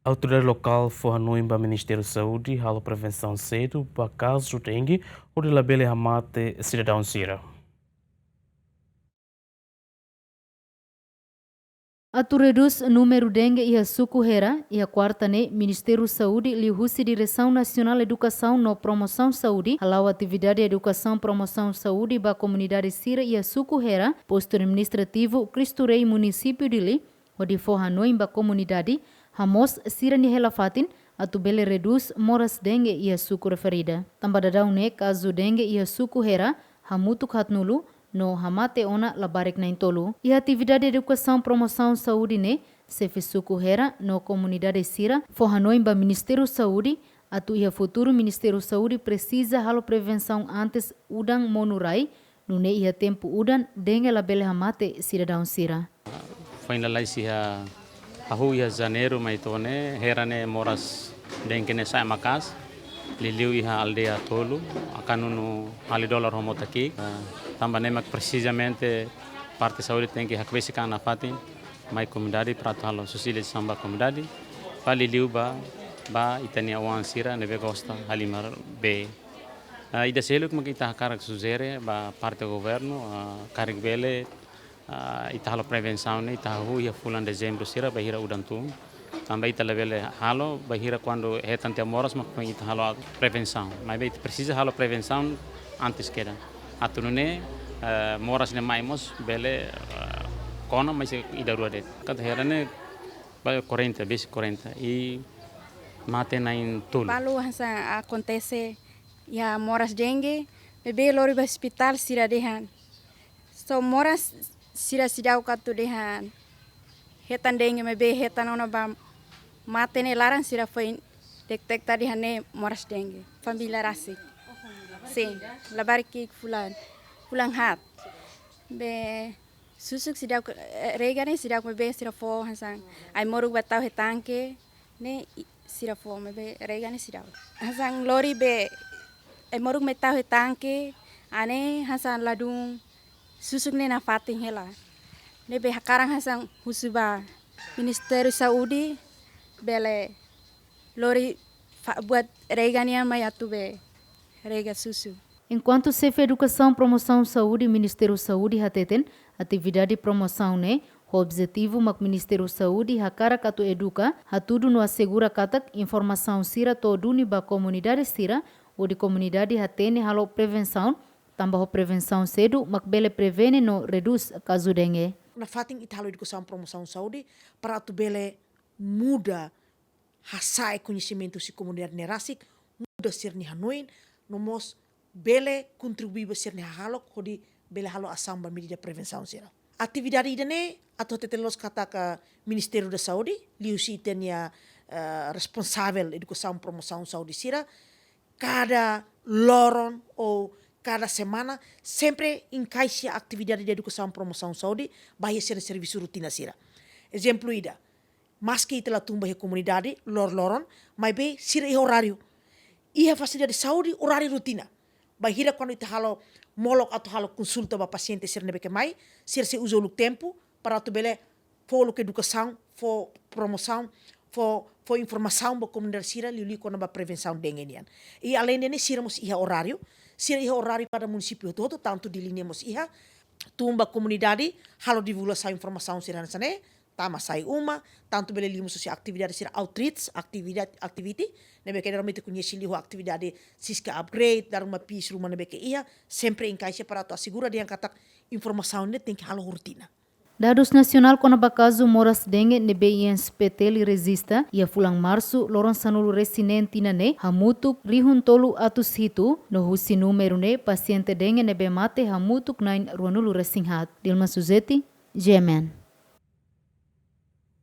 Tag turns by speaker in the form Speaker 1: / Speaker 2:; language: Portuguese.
Speaker 1: Autoridade Lokal for hanoin para Ministério Saúde, halo prevensaun sedu para kazu Dengue, hodi Labele hamate sidadaunsira.
Speaker 2: Atu reduz número dengue e a sucuhera e a quarta ne Ministério Saúde lihusi Direção Nacional Educação no Promoção Saúde halau atividade educação promoção saúde ba comunidade sira e a sucuhera posto administrativo Cristo Rei município de Li onde for hanoin ba comunidade hamos sira ni helafatin atu bele reduz moras dengue e a suku referida tambadadau ne kazu dengue e a sucuhera hamutuk hatnulu no hamate ona labarek na intolu. E a atividade de educação promoção saúde ne se fez sucuhera no comunidade sira for hanoin ba Ministério Saúde atu ia futuro Ministério Saúde precisa halo prevenção antes udang monurai no ne ia tempo udan dengue labele hamate sidadaunsira.
Speaker 3: Foi na lai sia ahu ia janeiro mai tone herane moras dengue ne sai makas liliu iha aldea tolu akanunu ali dolar homotaki tambah nemak precisamente parte saúde tem que hakbesi kana fatin mai comunidade prato halo susile samba comunidade pali liu ba itania wan sira nebe costa halimar be ida seluk makita karak suzere ba parte governo karik bele ita halo prevensaun ita hu ia fulan dezembro sira bahira udantum tambah ita Labele halo bahira quando tante moras mak ita halo prevensaun mas be precisa halo prevensaun antes queda atunune moras ne maimos bele kona mas ida rua det kat herane ba 40 base 40 e mate na in tul
Speaker 4: palu hasa acontece ya moras dengue bebe lori ba hospital sira dehan so moras sira sidau katu dehan hetan dengue mebe hetan ona ba mate ne larang sira foi detectar dehan moras dengue família rasik sim labarki fulan hat be susuk sidau regane sidau mebe sira fo hasan ai moru batau hetanke ne sira fo mebe regane sidau hasan lori be ai moru metau hetanke ane hasan ladung susuk ne na fatin hela ne be hakarang hasan husuba Ministério Saúde bele lori buat regania mai atu be rega susu.
Speaker 2: Enquanto CF Educação Promoção Saúde Ministério Saúde hateten atividade promoção ne o objetivo mak Ministério Saúde hakara katu educa hatudu no assegura katak informação sira toduni ba comunidade sira ou de comunidade hatene halo prevenção tambah o prevenção sedu mak bele prevene no reduz kazu dengue.
Speaker 5: Na fating italo educação promoção saúde para tu bele muda hasai conhecimento si comunidade nerasik muda sir ni hanoin nomos bele contribui besir ni halo hodi bele halo asam ba medida prevenção sira. Atividade idane atau tetelos kata ke Ministério da Saúde liusi tenia responsável educação promoção saúde sira cada loron ou cada semana sempre encaixa a atividade de educação promoção saúde bahia ser serviço rotina sira. Exemplo ida maski telah tumbuh comunidade loron mas be sira horário ia facilidade de saúde horário rotina bahira quando ita halo molok atau halo consulta ba paciente sir nebe mai sir se usa o tempo para tu bele fo lo educação fo promoção fo informação ba comunidade sira liuli quando ba prevenção dengue nian e além dene sira mos ia horário pada município todo tanto di linha mos ia tumba comunidade halo divulgação informação sira nasane tama sai uma tanto bele limos se atividade sira outreach activity nebe que normalmente conhece li atividade siska upgrade dar uma pis rumah nebe que ia sempre encaixa para tu assegura dia kata informação ne tem que halo rotina.
Speaker 2: Dados nasional kona bakazu moras dengue nebe INSPT resista ia fulang março loron sanulu resinente ne hamutuk rihun tolu atus hitu no husi número ne paciente dengue nebe mate hamutuk nain ruanulu resinghat Dilma Suzeti GMN.